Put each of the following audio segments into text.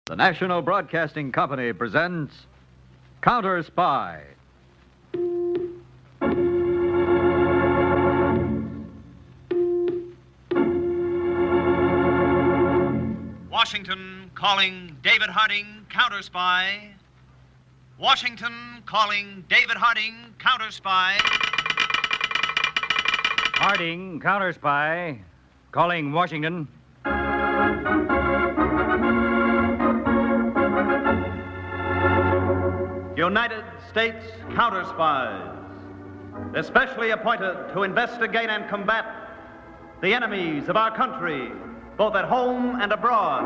The National Broadcasting Company presents CounterSpy. Washington calling David Harding, CounterSpy. Washington calling David Harding, CounterSpy. Harding, CounterSpy. Calling Washington. United States CounterSpies, especially appointed to investigate and combat the enemies of our country, both at home and abroad.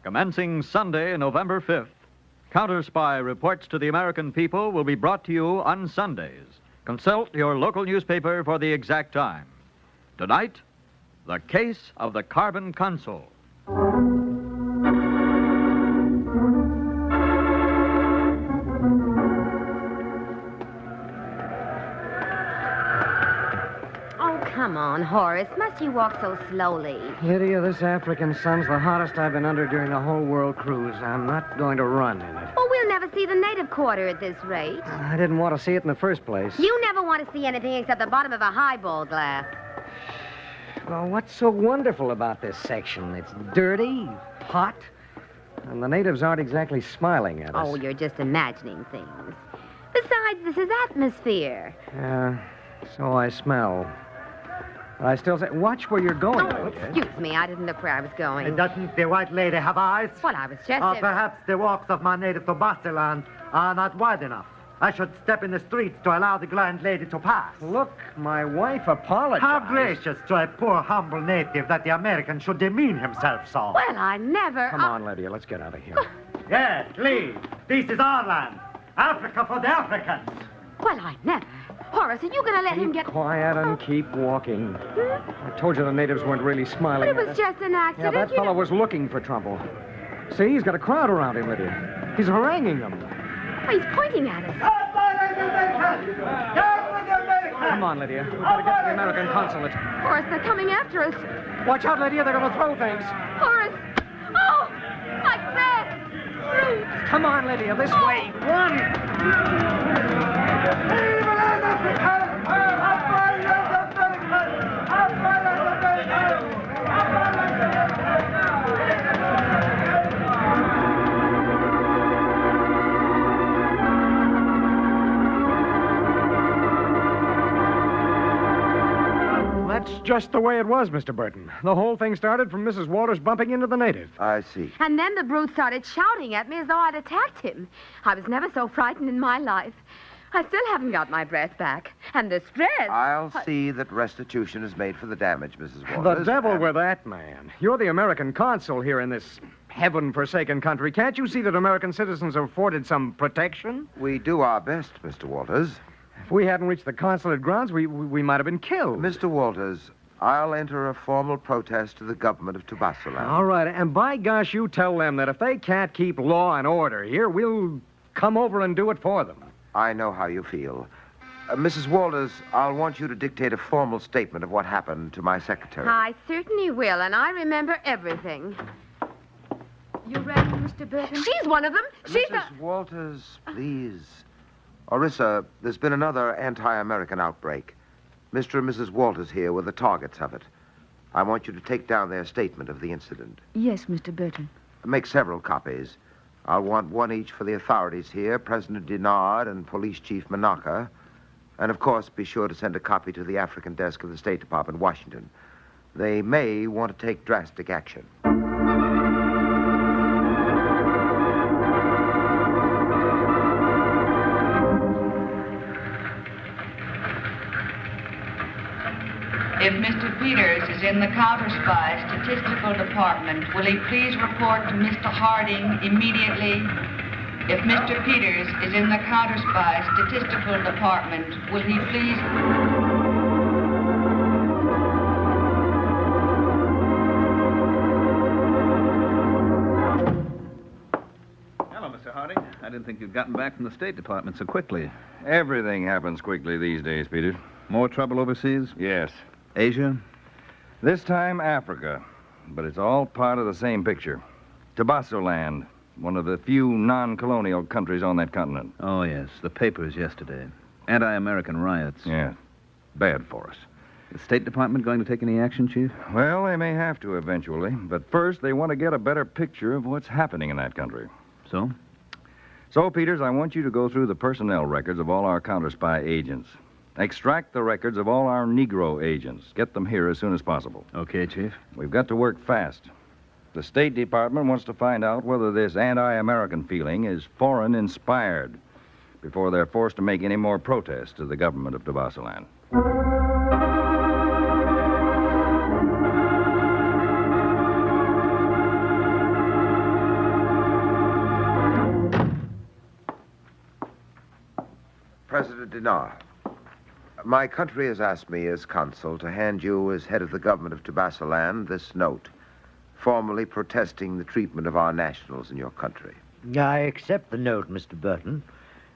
Commencing Sunday, November 5th, CounterSpy reports to the American people will be brought to you on Sundays. Consult your local newspaper for the exact time. Tonight, the case of the carbon console. Come on, Horace. Must you walk so slowly? Lydia, this African sun's the hottest I've been under during the whole world cruise. I'm not going to run in it. Well, we'll never see the native quarter at this rate. I didn't want to see it in the first place. You never want to see anything except the bottom of a highball glass. Well, what's so wonderful about this section? It's dirty, hot, and the natives aren't exactly smiling at us. Oh, you're just imagining things. Besides, this is atmosphere. Yeah, so I smell. I still say, watch where you're going. Oh, excuse me. I didn't look where I was going. Doesn't the white lady have eyes? Well, I was just... Or perhaps the walks of my native Tobago land are not wide enough. I should step in the streets to allow the grand lady to pass. Look, my wife apologized. How gracious to a poor, humble native that the American should demean himself so. Well, I never... Come on, Lydia, let's get out of here. Yes, leave. This is our land. Africa for the Africans. Well, I never... Horace, are you going to let him get... Quiet and keep walking. I told you the natives weren't really smiling But it at was us. just an Yeah, accident. that fellow was looking for trouble. See, he's got a crowd around him, Lydia. He's haranguing them. Oh, he's pointing at us. Come on, Lydia. We've got to get to the American consulate. Horace, they're coming after us. Watch out, Lydia. They're going to throw things. Horace! Oh! Like that! Fruit! Come on, Lydia. This way. Run! That's just the way it was, Mr. Burton. The whole thing started from Mrs. Walters bumping into the native. I see. And then the brute started shouting at me as though I'd attacked him. I was never so frightened in my life. I still haven't got my breath back. And the stress... I'll see that restitution is made for the damage, Mrs. The Walters. devil with that man. You're the American consul here in this heaven-forsaken country. Can't you see that American citizens are afforded some protection? We do our best, Mr. Walters. If we hadn't reached the consulate grounds, we might have been killed. Mr. Walters, I'll enter a formal protest to the government of Tobago. All right, and by gosh, you tell them that if they can't keep law and order here, we'll come over and do it for them. I know how you feel. Mrs. Walters, I'll want you to dictate a formal statement of what happened to my secretary. I certainly will, and I remember everything. You ready, Mr. Burton? She's one of them. She's Mrs. Walters, please. Orissa, there's been another anti-American outbreak. Mr. and Mrs. Walters here were the targets of it. I want you to take down their statement of the incident. Yes, Mr. Burton. Make several copies. I'll want one each for the authorities here, President Dinard and Police Chief Monaca. And, of course, be sure to send a copy to the African desk of the State Department, Washington. They may want to take drastic action. If Mr. Peters is in the CounterSpy Statistical Department, will he please report to Mr. Harding immediately? If Mr. Peters is in the CounterSpy Statistical Department, will he please... Hello, Mr. Harding. I didn't think you'd gotten back from the State Department so quickly. Everything happens quickly these days, Peter. More trouble overseas? Yes. Asia? This time, Africa. But it's all part of the same picture. Tobasso land, one of the few non-colonial countries on that continent. Oh, yes. The papers yesterday. Anti-American riots. Yeah. Bad for us. The State Department going to take any action, Chief? Well, they may have to eventually. But first, they want to get a better picture of what's happening in that country. So? So, Peters, I want you to go through the personnel records of all our CounterSpy agents. Extract the records of all our Negro agents. Get them here as soon as possible. Okay, Chief. We've got to work fast. The State Department wants to find out whether this anti-American feeling is foreign-inspired before they're forced to make any more protests to the government of Tobasso land. President Dinar, my country has asked me as consul to hand you, as head of the government of Tobasso land, this note, formally protesting the treatment of our nationals in your country. I accept the note, Mr. Burton,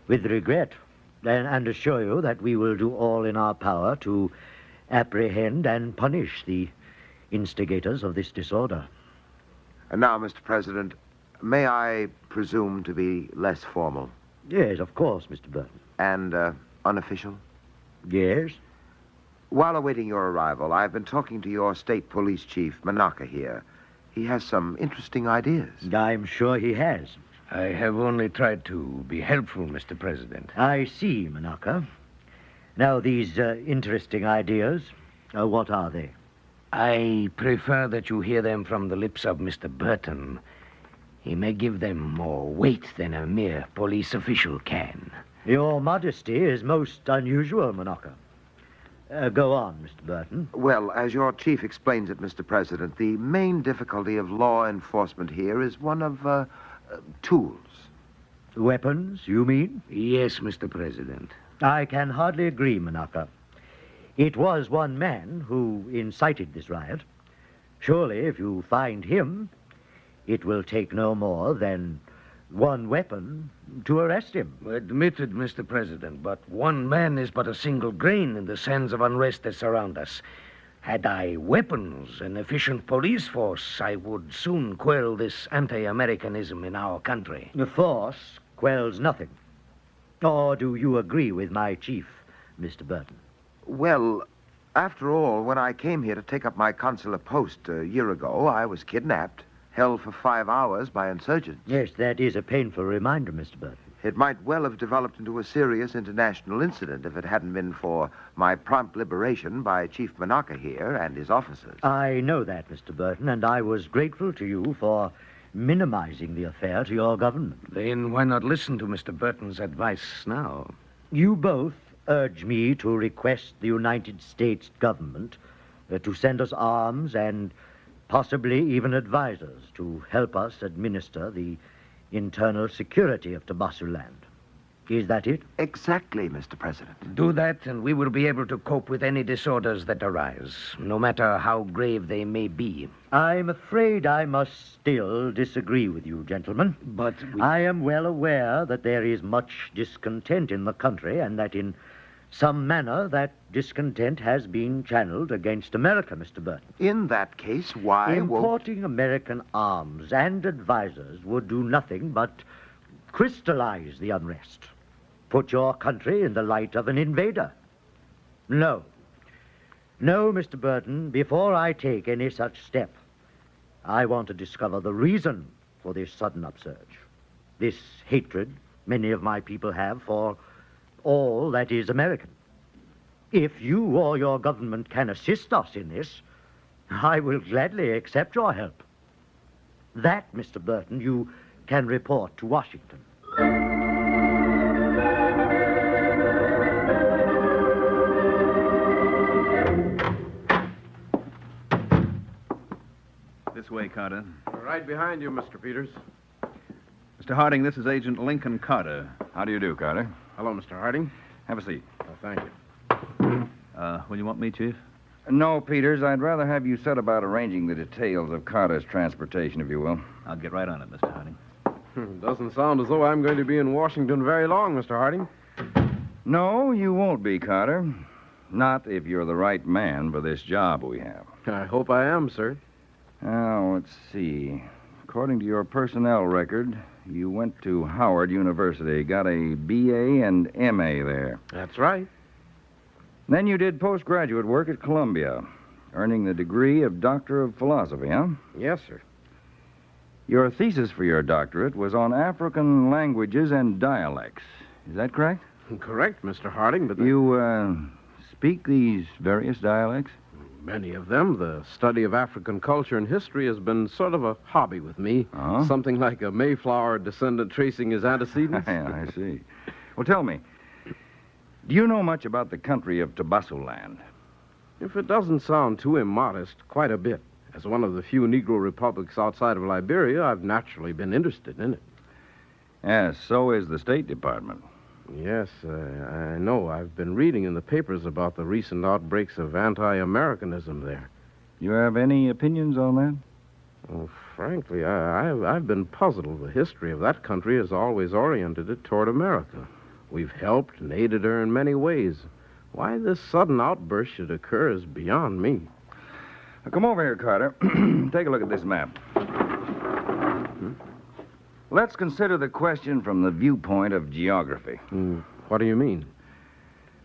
with regret, and assure you that we will do all in our power to apprehend and punish the instigators of this disorder. And now, Mr. President, may I presume to be less formal? Yes, of course, Mr. Burton. And unofficial? Yes? While awaiting your arrival, I've been talking to your state police chief, Manaka, here. He has some interesting ideas. I'm sure he has. I have only tried to be helpful, Mr. President. I see, Manaka. Now, these interesting ideas, what are they? I prefer that you hear them from the lips of Mr. Burton. He may give them more weight than a mere police official can. Your modesty is most unusual, Manaka. Go on, Mr. Burton. Well, as your chief explains it, Mr. President, the main difficulty of law enforcement here is one of tools. Weapons, you mean? Yes, Mr. President. I can hardly agree, Manaka. It was one man who incited this riot. Surely, if you find him, it will take no more than one weapon to arrest him. Admitted, Mr. President, but one man is but a single grain in the sands of unrest that surround us. Had I weapons, an efficient police force, I would soon quell this anti-Americanism in our country. The force quells nothing. Or do you agree with my chief, Mr. Burton? Well, after all, when I came here to take up my consular post a year ago, I was kidnapped, held for 5 hours by insurgents. Yes, that is a painful reminder, Mr. Burton. It might well have developed into a serious international incident if it hadn't been for my prompt liberation by Chief Manaka here and his officers. I know that, Mr. Burton, and I was grateful to you for minimizing the affair to your government. Then why not listen to Mr. Burton's advice now? You both urge me to request the United States government to send us arms and possibly even advisors to help us administer the internal security of Tobasso land. Is that it? Exactly, Mr. President. Do that, and we will be able to cope with any disorders that arise, no matter how grave they may be. I'm afraid I must still disagree with you, gentlemen. But I am well aware that there is much discontent in the country, and that in some manner that discontent has been channeled against America, Mr. Burton. In that case, why Importing American arms and advisors would do nothing but crystallize the unrest. Put your country in the light of an invader. No. No, Mr. Burton, before I take any such step, I want to discover the reason for this sudden upsurge. This hatred many of my people have for all that is American. If you or your government can assist us in this, I will gladly accept your help. That, Mr. Burton, you can report to Washington. This way, Carter. Right behind you, Mr. Peters. Mr. Harding, this is Agent Lincoln Carter. How do you do, Carter? Hello, Mr. Harding. Have a seat. Thank you. Will you want me, Chief? No, Peters. I'd rather have you set about arranging the details of Carter's transportation, if you will. I'll get right on it, Mr. Harding. Doesn't sound as though I'm going to be in Washington very long, Mr. Harding. No, you won't be, Carter. Not if you're the right man for this job we have. I hope I am, sir. Now, let's see. According to your personnel record, you went to Howard University, got a B.A. and M.A. there. That's right. Then you did postgraduate work at Columbia, earning the degree of Doctor of Philosophy, huh? Yes, sir. Your thesis for your doctorate was on African languages and dialects. Is that correct? Correct, Mr. Harding, but... You, speak these various dialects? Many of them. The study of African culture and history has been sort of a hobby with me. Oh? Something like a Mayflower descendant tracing his antecedents. Yeah, I see. Well, tell me, do you know much about the country of Tobasso-land? If it doesn't sound too immodest, quite a bit. As one of the few Negro republics outside of Liberia, I've naturally been interested in it. Yes, so is the State Department. Yes, I know. I've been reading in the papers about the recent outbreaks of anti-Americanism there. You have any opinions on that? Well, frankly, I've been puzzled. The history of that country has always oriented it toward America. We've helped and aided her in many ways. Why this sudden outburst should occur is beyond me. Now, come over here, Carter. Take a look at this map. Let's consider the question from the viewpoint of geography. What do you mean?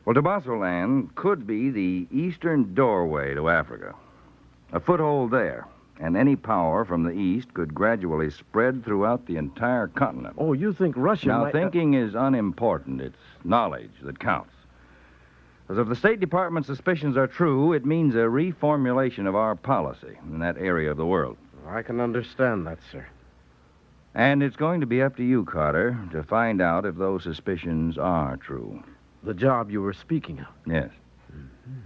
Well, Tobasso-land could be the eastern doorway to Africa. A foothold there, and any power from the east could gradually spread throughout the entire continent. Oh, you think Russia Now, might... thinking is unimportant. It's knowledge that counts. Because if the State Department's suspicions are true, it means a reformulation of our policy in that area of the world. I can understand that, sir. And it's going to be up to you, Carter, to find out if those suspicions are true. The job you were speaking of. Yes.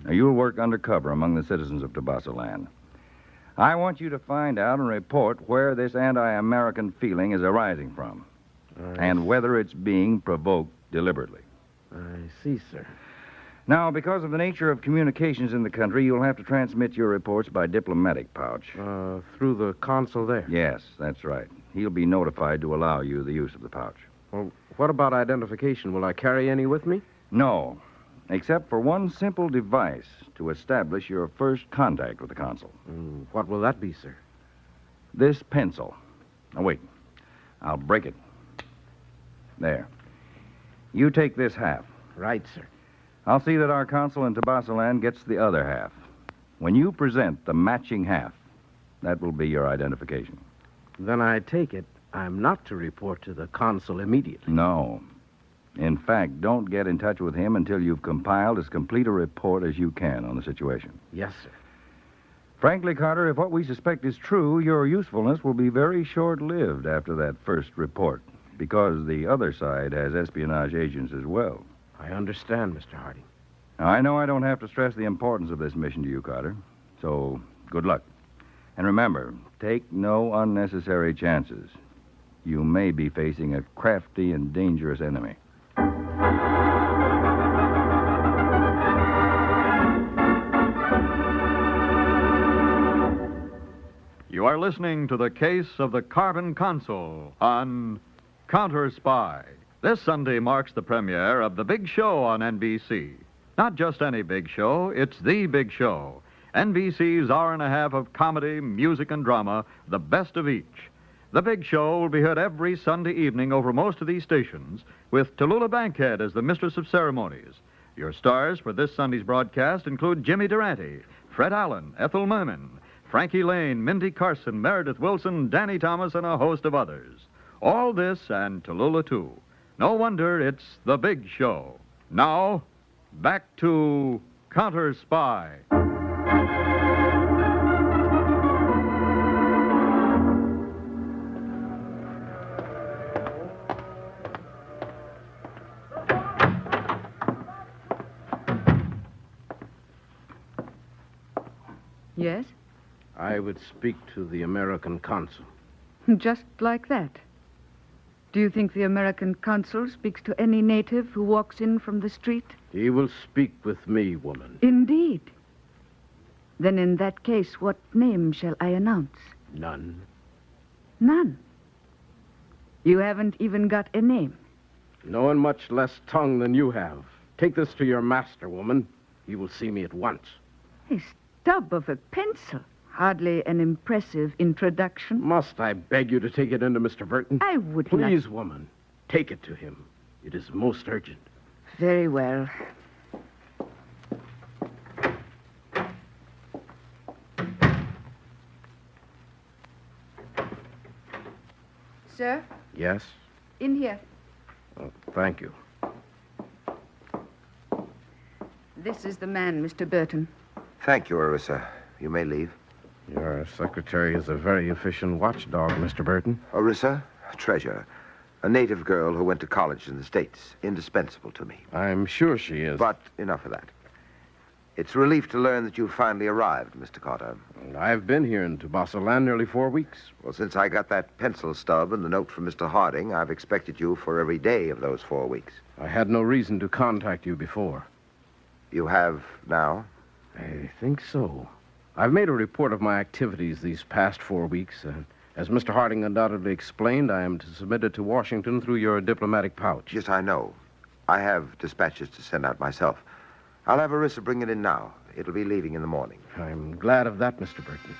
Now, you'll work undercover among the citizens of Tobasso-land. I want you to find out and report where this anti-American feeling is arising from, and whether it's being provoked deliberately. I see, sir. Now, because of the nature of communications in the country, you'll have to transmit your reports by diplomatic pouch. Through the consul there? Yes, that's right. He'll be notified to allow you the use of the pouch. Well, what about identification? Will I carry any with me? No, except for one simple device to establish your first contact with the consul. What will that be, sir? This pencil. Now, wait. I'll break it. There. You take this half. Right, sir. I'll see that our consul in Tobasso-land gets the other half. When you present the matching half, that will be your identification. Then I take it I'm not to report to the consul immediately. No. In fact, don't get in touch with him until you've compiled as complete a report as you can on the situation. Yes, sir. Frankly, Carter, if what we suspect is true, your usefulness will be very short-lived after that first report, because the other side has espionage agents as well. I understand, Mr. Harding. Now, I know I don't have to stress the importance of this mission to you, Carter, so good luck. And remember, take no unnecessary chances. You may be facing a crafty and dangerous enemy. You are listening to the case of the Carbon Consul on CounterSpy. This Sunday marks the premiere of The Big Show on NBC. Not just any big show, it's the big show. NBC's hour and a half of comedy, music, and drama, the best of each. The Big Show will be heard every Sunday evening over most of these stations, with Tallulah Bankhead as the mistress of ceremonies. Your stars for this Sunday's broadcast include Jimmy Durante, Fred Allen, Ethel Merman, Frankie Lane, Mindy Carson, Meredith Wilson, Danny Thomas, and a host of others. All this and Tallulah, too. No wonder it's The Big Show. Now, back to CounterSpy. Yes? I would speak to the American consul. Just like that. Do you think the American consul speaks to any native who walks in from the street? He will speak with me, woman. Indeed. Then in that case, what name shall I announce? None. None. You haven't even got a name. No one much less tongue than you have. Take this to your master, woman. He will see me at once. Hey, stub of a pencil. Hardly an impressive introduction. Must I beg you to take it into Mr. Burton? I would not. Please, woman, take it to him. It is most urgent. Very well. Sir, Yes? in here. Oh, thank you. This is the man, Mr. Burton. Thank you, Orissa. You may leave. Your secretary is a very efficient watchdog, Mr. Burton. Orissa, treasure. A native girl who went to college in the States. Indispensable to me. I'm sure she is. But enough of that. It's a relief to learn that you've finally arrived, Mr. Carter. I've been here in Tubasaland nearly 4 weeks. Well, since I got that pencil stub and the note from Mr. Harding, I've expected you for every day of those 4 weeks. I had no reason to contact you before. You have now? I think so. I've made a report of my activities these past 4 weeks. As Mr. Harding undoubtedly explained, I am to submit it to Washington through your diplomatic pouch. Yes, I know. I have dispatches to send out myself. I'll have Orissa bring it in now. It'll be leaving in the morning. I'm glad of that, Mr. Burton.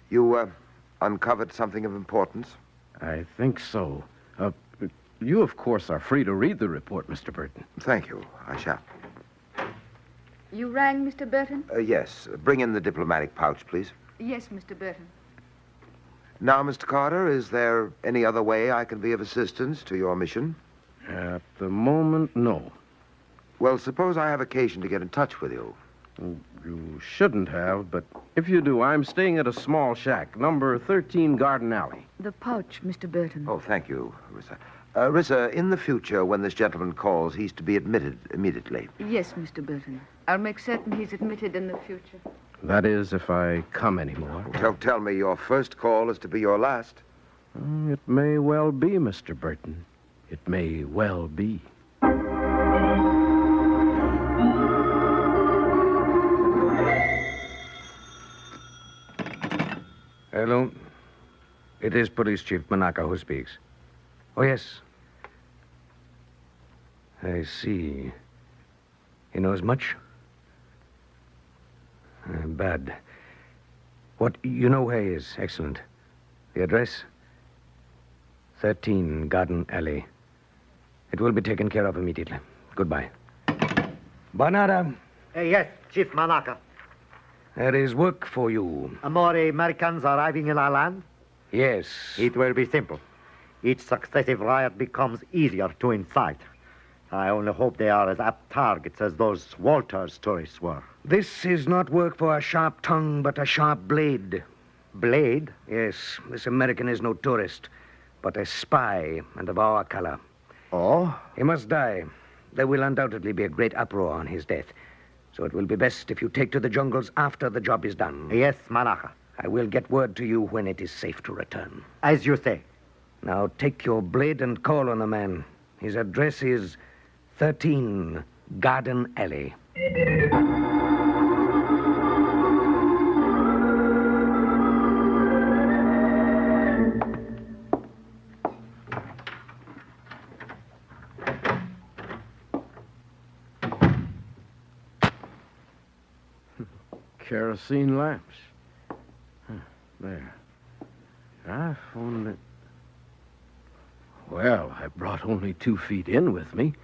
You, uncovered something of importance? I think so. You, of course, are free to read the report, Mr. Burton. Thank you. I shall. You rang, Mr. Burton? Yes. Bring in the diplomatic pouch, please. Yes, Mr. Burton. Now, Mr. Carter, is there any other way I can be of assistance to your mission? At the moment, no. Well, suppose I have occasion to get in touch with you. You shouldn't have, but if you do, I'm staying at a small shack, number 13 Garden Alley. The pouch, Mr. Burton. Oh, thank you, Orissa. Orissa, in the future, when this gentleman calls, he's to be admitted immediately. Yes, Mr. Burton. I'll make certain he's admitted in the future. That is, if I come anymore. Don't tell me your first call is to be your last. It may well be, Mr. Burton. It may well be. Hello. It is Police Chief Manaka who speaks. Oh, yes. I see. He knows much? Bad. What, you know where he is. Excellent. The address? 13 Garden Alley. It will be taken care of immediately. Goodbye. Banada. Yes, Chief Manaka. There is work for you. More Americans arriving in our land? Yes. It will be simple. Each successive riot becomes easier to incite. I only hope they are as apt targets as those Walters tourists were. This is not work for a sharp tongue, but a sharp blade. Blade? Yes, this American is no tourist, but a spy, and of our color. Oh? He must die. There will undoubtedly be a great uproar on his death. So it will be best if you take to the jungles after the job is done. Yes, Manaka. I will get word to you when it is safe to return. As you say. Now take your blade and call on the man. His address is 13 Garden Alley. Kerosene lamps. There. I only... Well, I brought only 2 feet in with me.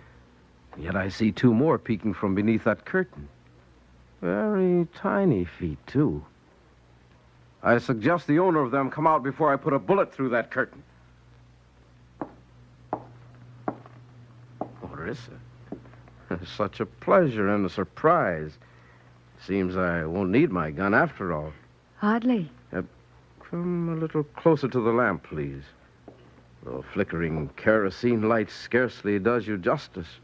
Yet I see 2 more peeking from beneath that curtain. Very tiny feet, too. I suggest the owner of them come out before I put a bullet through that curtain. Orissa, such a pleasure and a surprise. Seems I won't need my gun after all. Hardly. Come a little closer to the lamp, please. The flickering kerosene light scarcely does you justice.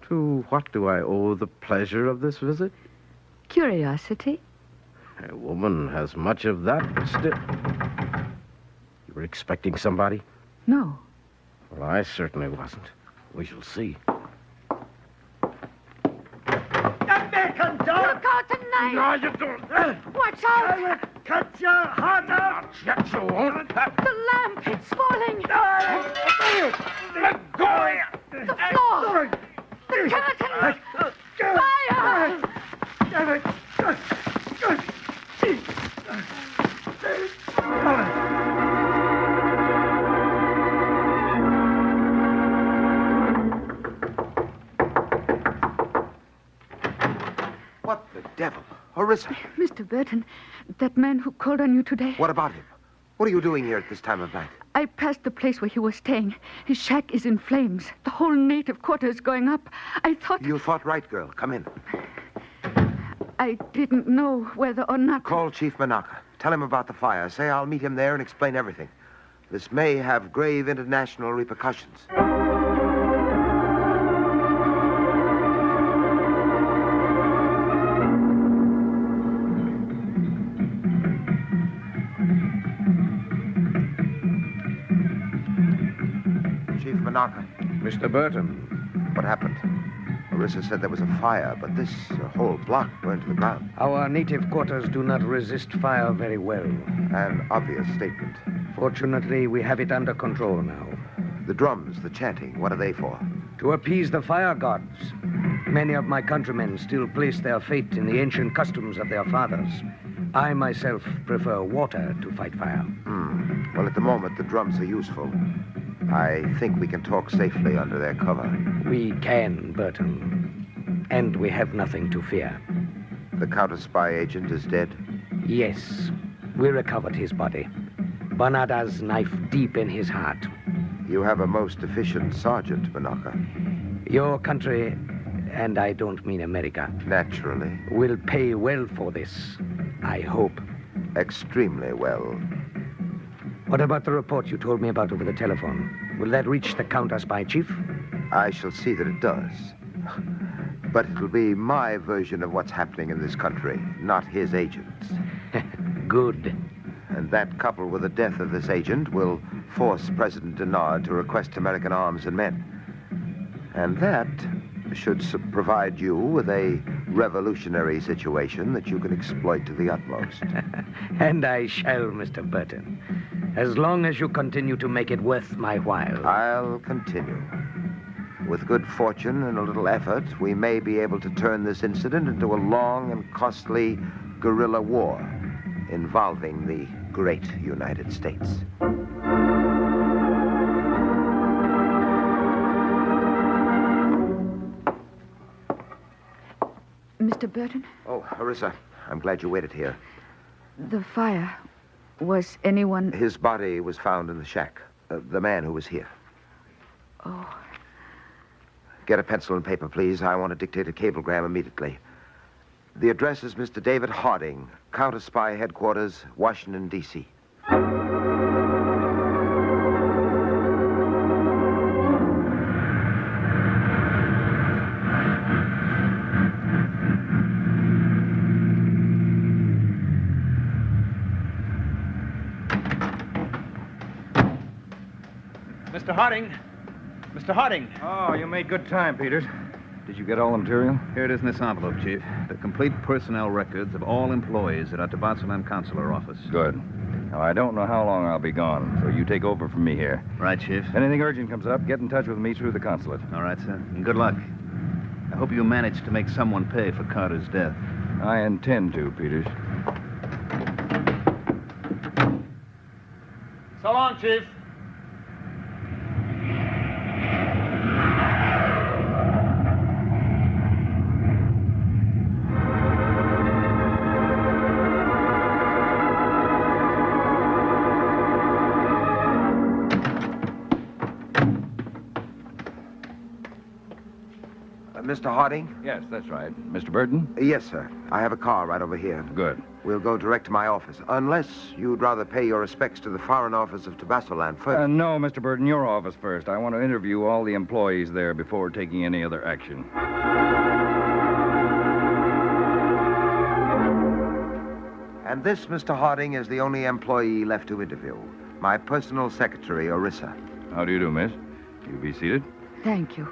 To what do I owe the pleasure of this visit? Curiosity. A woman has much of that, but still... You were expecting somebody? No. Well, I certainly wasn't. We shall see. American dog! Look out tonight! No, you don't. Watch out! I will cut your heart out! Not yet, you won't. The lamp, it's falling! Let go! The floor! The curtain! Fire! Orissa. Mr. Burton, that man who called on you today. What about him? What are you doing here at this time of night? I passed the place where he was staying. His shack is in flames. The whole native quarter is going up. I thought... You thought right, girl. Come in. I didn't know whether or not... Call Chief Manaka. Tell him about the fire. Say I'll meet him there and explain everything. This may have grave international repercussions. Chief Manaka. Mr. Burton. What happened? Orissa said there was a fire, but this whole block burned to the ground. Our native quarters do not resist fire very well. An obvious statement. Fortunately, we have it under control now. The drums, the chanting, what are they for? To appease the fire gods. Many of my countrymen still place their fate in the ancient customs of their fathers. I myself prefer water to fight fire. Well, at the moment, the drums are useful. I think we can talk safely under their cover. We can, Burton. And we have nothing to fear. The CounterSpy agent is dead? Yes. We recovered his body. Banada's knife deep in his heart. You have a most efficient sergeant, Manaka. Your country, and I don't mean America, Naturally. will pay well for this, I hope. Extremely well. What about the report you told me about over the telephone? Will that reach the CounterSpy chief? I shall see that it does. But it'll be my version of what's happening in this country, not his agent's. Good. And that, coupled with the death of this agent, will force President Denard to request American arms and men. And that should provide you with a revolutionary situation that you can exploit to the utmost. And I shall, Mr. Burton. As long as you continue to make it worth my while. I'll continue. With good fortune and a little effort, we may be able to turn this incident into a long and costly guerrilla war involving the great United States. Mr. Burton, Oh, Orissa, I'm glad you waited here. the fire. Was anyone... His body was found in the shack. The man who was here. Oh, Get a pencil and paper, please. I want to dictate a cablegram immediately. The address is Mr. David Harding, CounterSpy Headquarters, Washington, D.C. Mr. Harding! Mr. Harding! Oh, you made good time, Peters. Did you get all the material? Here it is in this envelope, Chief. The complete personnel records of all employees at our Turbulent consular office. Good. Now, I don't know how long I'll be gone, so you take over from me here. Right, Chief. If anything urgent comes up, get in touch with me through the consulate. All right, sir. And good luck. I hope you manage to make someone pay for Carter's death. I intend to, Peters. So long, Chief. Mr. Harding? Yes, that's right. Mr. Burton? Yes, sir. I have a car right over here. Good. We'll go direct to my office, unless you'd rather pay your respects to the Foreign Office of Tabascoland first. No, Mr. Burton, your office first. I want to interview all the employees there before taking any other action. And this, Mr. Harding, is the only employee left to interview. My personal secretary, Orissa. How do you do, miss? You be seated. thank you.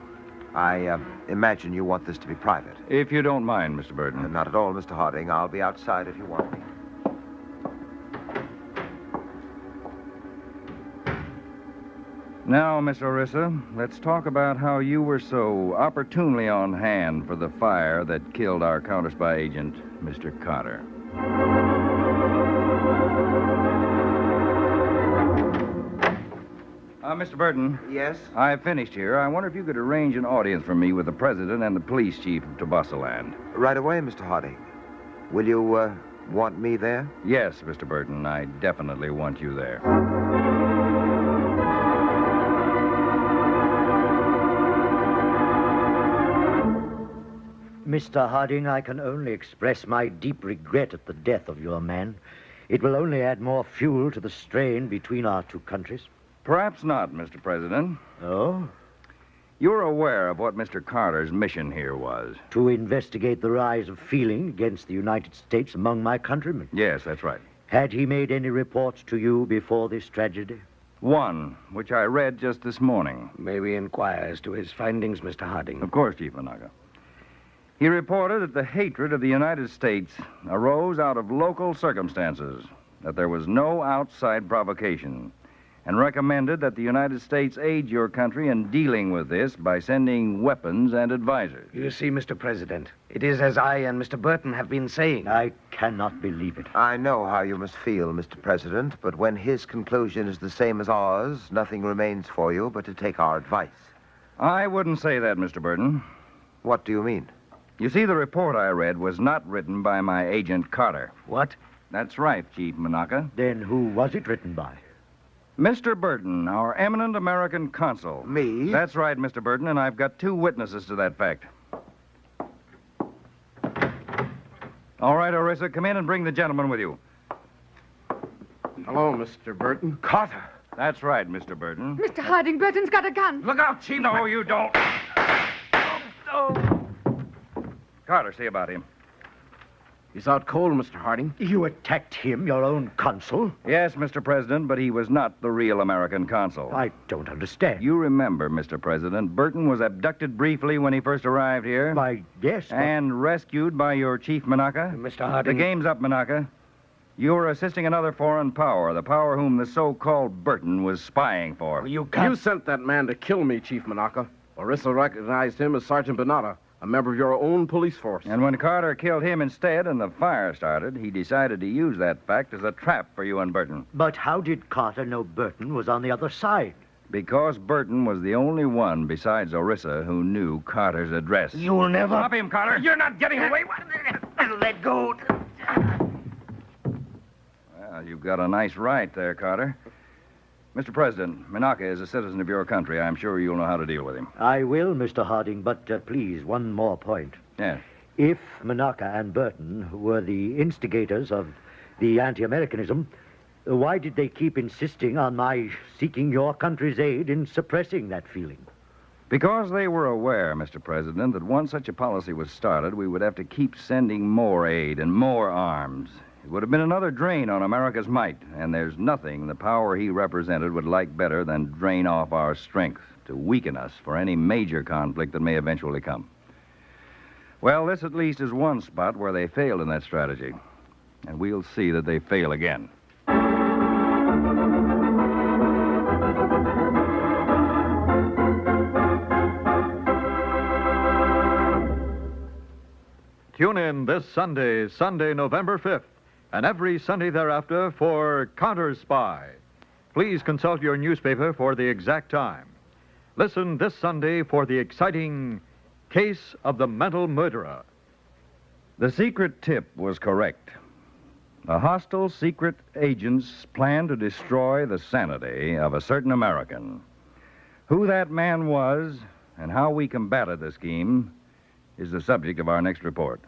I imagine you want this to be private. If you don't mind, Mr. Burton. Not at all, Mr. Harding. I'll be outside if you want me. Now, Miss Orissa, let's talk about how you were so opportunely on hand for the fire that killed our CounterSpy agent, Mr. Carter. Mr. Burton. Yes? I've finished here. I wonder if you could arrange an audience for me with the president and the police chief of Tabascoland. Right away, Mr. Harding. Will you, want me there? Yes, Mr. Burton, I definitely want you there. Mr. Harding, I can only express my deep regret at the death of your man. It will only add more fuel to the strain between our two countries. Perhaps not, Mr. President. Oh? You're aware of what Mr. Carter's mission here was. To investigate the rise of feeling against the United States among my countrymen. Yes, that's right. Had he made any reports to you before this tragedy? One, which I read just this morning. May we inquire as to his findings, Mr. Harding? Of course, Chief Monaco. He reported that the hatred of the United States arose out of local circumstances, that there was no outside provocation, and recommended that the United States aid your country in dealing with this by sending weapons and advisors. You see, Mr. President, it is as I and Mr. Burton have been saying. I cannot believe it. I know how you must feel, Mr. President, but when his conclusion is the same as ours, nothing remains for you but to take our advice. I wouldn't say that, Mr. Burton. What do you mean? You see, the report I read was not written by my agent Carter. What? That's right, Chief Monaco. Then who was it written by? Mr. Burton, our eminent American consul. Me? That's right, Mr. Burton, and I've got 2 witnesses to that fact. All right, Orissa, come in and bring the gentleman with you. Hello, Mr. Burton. Carter. That's right, Mr. Burton. Mr. Harding, Burton's got a gun. Look out, Chief. No, you don't. Carter, see about him. He's out cold, Mr. Harding. You attacked him, your own consul? Yes, Mr. President, but he was not the real American consul. I don't understand. You remember, Mr. President, Burton was abducted briefly when he first arrived here. Why, yes. But... And rescued by your Chief Monaco. Mr. Harding. The game's up, Monaco. You were assisting another foreign power, the power whom the so-called Burton was spying for. You sent that man to kill me, Chief Monaco. Orissa recognized him as Sergeant Bonata, a member of your own police force. And when Carter killed him instead and the fire started, he decided to use that fact as a trap for you and Burton. But how did Carter know Burton was on the other side? Because Burton was the only one besides Orissa who knew Carter's address. You'll never... Stop him, Carter! You're not getting away. Let go. Well, you've got a nice right there, Carter. Mr. President, Monaco is a citizen of your country. I'm sure you'll know how to deal with him. I will, Mr. Harding, but please, one more point. Yes. If Monaco and Burton were the instigators of the anti-Americanism, why did they keep insisting on my seeking your country's aid in suppressing that feeling? Because they were aware, Mr. President, that once such a policy was started, we would have to keep sending more aid and more arms. It would have been another drain on America's might, and there's nothing the power he represented would like better than drain off our strength to weaken us for any major conflict that may eventually come. Well, this at least is one spot where they failed in that strategy, and we'll see that they fail again. Tune in this Sunday, November 5th, and every Sunday thereafter for CounterSpy. Please consult your newspaper for the exact time. Listen this Sunday for the exciting Case of the Mental Murderer. The secret tip was correct. A hostile secret agents planned to destroy the sanity of a certain American. Who that man was and how we combated the scheme is the subject of our next report.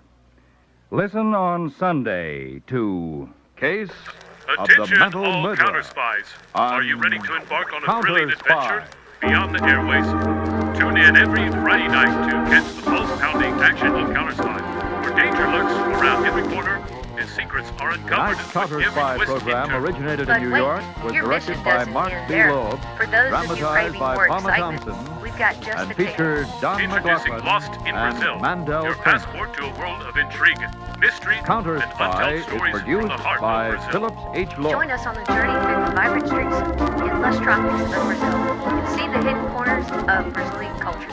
Listen on Sunday to Case Attention, of the Mental all Murderer. CounterSpies. Are you ready to embark on a thrilling CounterSpy. adventure beyond the airways? Tune in every Friday night to catch the pulse-pounding action of CounterSpy, where danger lurks around every corner and secrets are uncovered Tonight's with every CounterSpy twist and program turn. originated But in New wait, York, was your directed mission by doesn't Mark end B. there. Loeb, For those of you dramatized craving by more Palmer excitement, Thompson, we've got just and the thing. featured Don Introducing McLaughlin Lost in and Brazil, Mandel your Turner. passport to a world of intrigue, mystery, and CounterSpy untold is stories from produced the heart by of Brazil. Phillips H. Loeb. Join us on the journey through the vibrant streets and lush tropics of Brazil and see the hidden corners of Brazilian culture.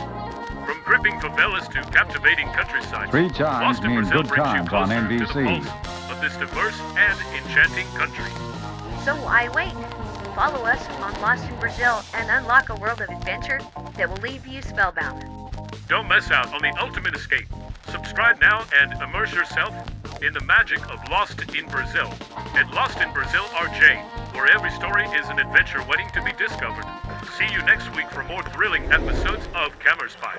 From gripping favelas to captivating countrysides, 3 chimes Lost in mean Brazil good brings you times on closer to the NBC. pulse of this diverse and enchanting country. So why wait? Follow us on Lost in Brazil and unlock a world of adventure that will leave you spellbound. Don't miss out on the ultimate escape. Subscribe now and immerse yourself in the magic of Lost in Brazil at Lost in Brazil RJ, where every story is an adventure waiting to be discovered. See you next week for more thrilling episodes of CounterSpy.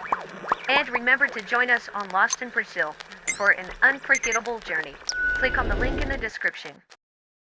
And remember to join us on Lost in Brazil for an unforgettable journey. Click on the link in the description.